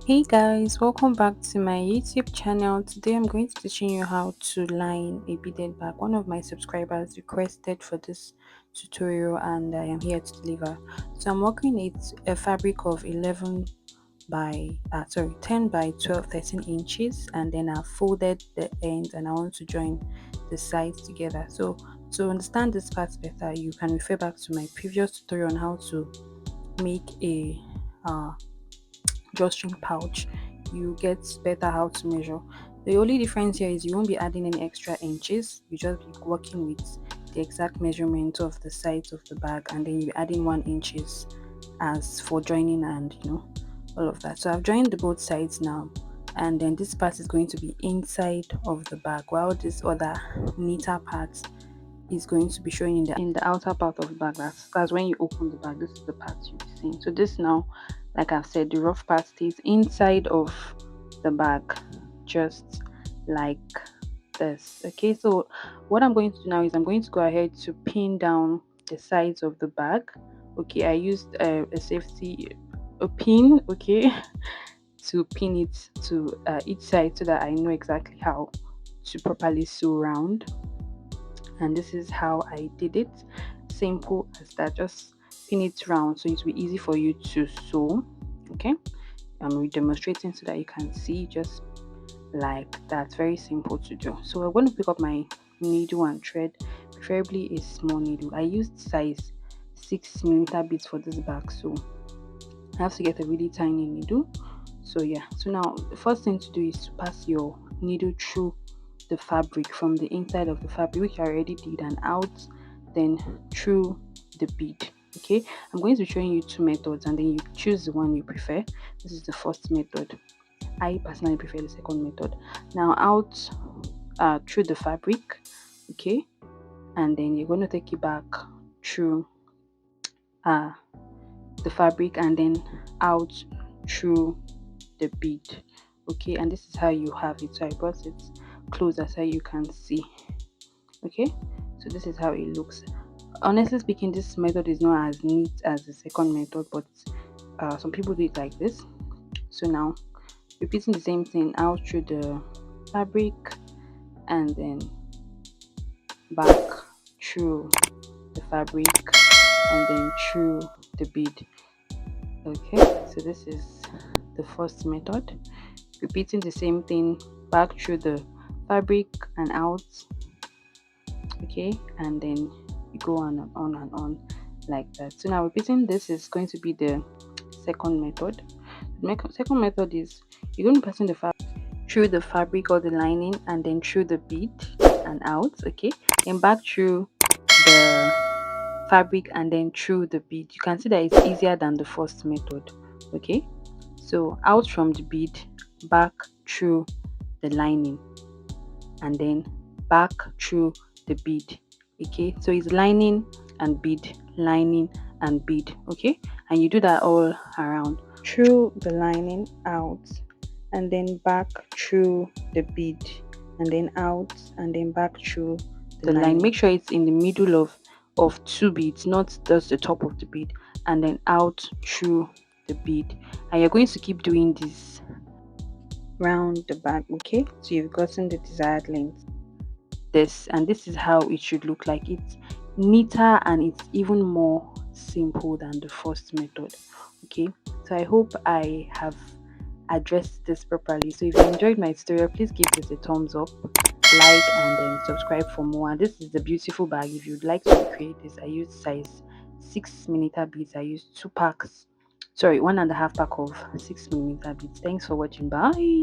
Hey guys, welcome back to my YouTube channel. Today I'm going to teaching you how to line a beaded bag. One of my subscribers requested for this tutorial and I am here to deliver. So I'm working with a fabric of 10 by 12 13 inches, and then I folded the ends and I want to join the sides together. So to understand this part better, you can refer back to my previous tutorial on how to make a drawstring pouch. You get better how to measure. The only difference here is you won't be adding any extra inches, you just be working with the exact measurement of the sides of the bag, and then you adding 1 inches as for joining and all of that. So I've joined the both sides now, and then this part is going to be inside of the bag, while this other neater part is going to be showing in the outer part of the bag. That's when you open the bag. This is the part you'll be seeing. So this now, like I've said, the rough part stays inside of the bag, just like this. Okay, so what I'm going to do now is I'm going to go ahead to pin down the sides of the bag. Okay, I used a pin, okay, to pin it to each side so that I know exactly how to properly sew round. And this is how I did it. Simple as that. Just pin it round so it will be easy for you to sew. Okay, I'm demonstrating so that you can see, just like that. Very simple to do. So I'm going to pick up my needle and thread, preferably a small needle. I used size 6mm beads for this bag, so I have to get a really tiny needle. So yeah, so now the first thing to do is to pass your needle through the fabric, from the inside of the fabric, which I already did, and out, then through the bead. Okay, I'm going to be showing you two methods and then you choose the one you prefer. This is the first method. I personally prefer the second method. Now out through the fabric, okay, and then you're going to take it back through the fabric and then out through the bead. Okay, and this is how you have it. So I brought it closer so you can see. Okay, so this is how it looks. Honestly speaking, this method is not as neat as the second method, but some people do it like this. So now repeating the same thing out through the fabric and then back through the fabric and then through the bead. Okay, so this is the first method. Repeating the same thing back through the fabric and out. Okay, and then you go on and on and on like that. So now repeating this is going to be the second method. The second method is you're going to pass in the fabric through the fabric or the lining and then through the bead and out. Okay, and back through the fabric and then through the bead. You can see that it's easier than the first method. Okay, so out from the bead, back through the lining, and then back through the bead. Okay, so it's lining and bead, lining and bead. Okay, and you do that all around, through the lining, out, and then back through the bead, and then out, and then back through the line. Make sure it's in the middle of two beads, not just the top of the bead, and then out through the bead. And you're going to keep doing this round the bag. Okay, so you've gotten the desired length. This is how it should look like. It's neater and it's even more simple than the first method. Okay, so I hope I have addressed this properly. So if you enjoyed my tutorial, please give this a thumbs up, like, and then subscribe for more. And this is the beautiful bag. If you'd like to recreate this, I used size 6mm beads. I used 1.5 pack of 6mm beads. Thanks for watching. Bye.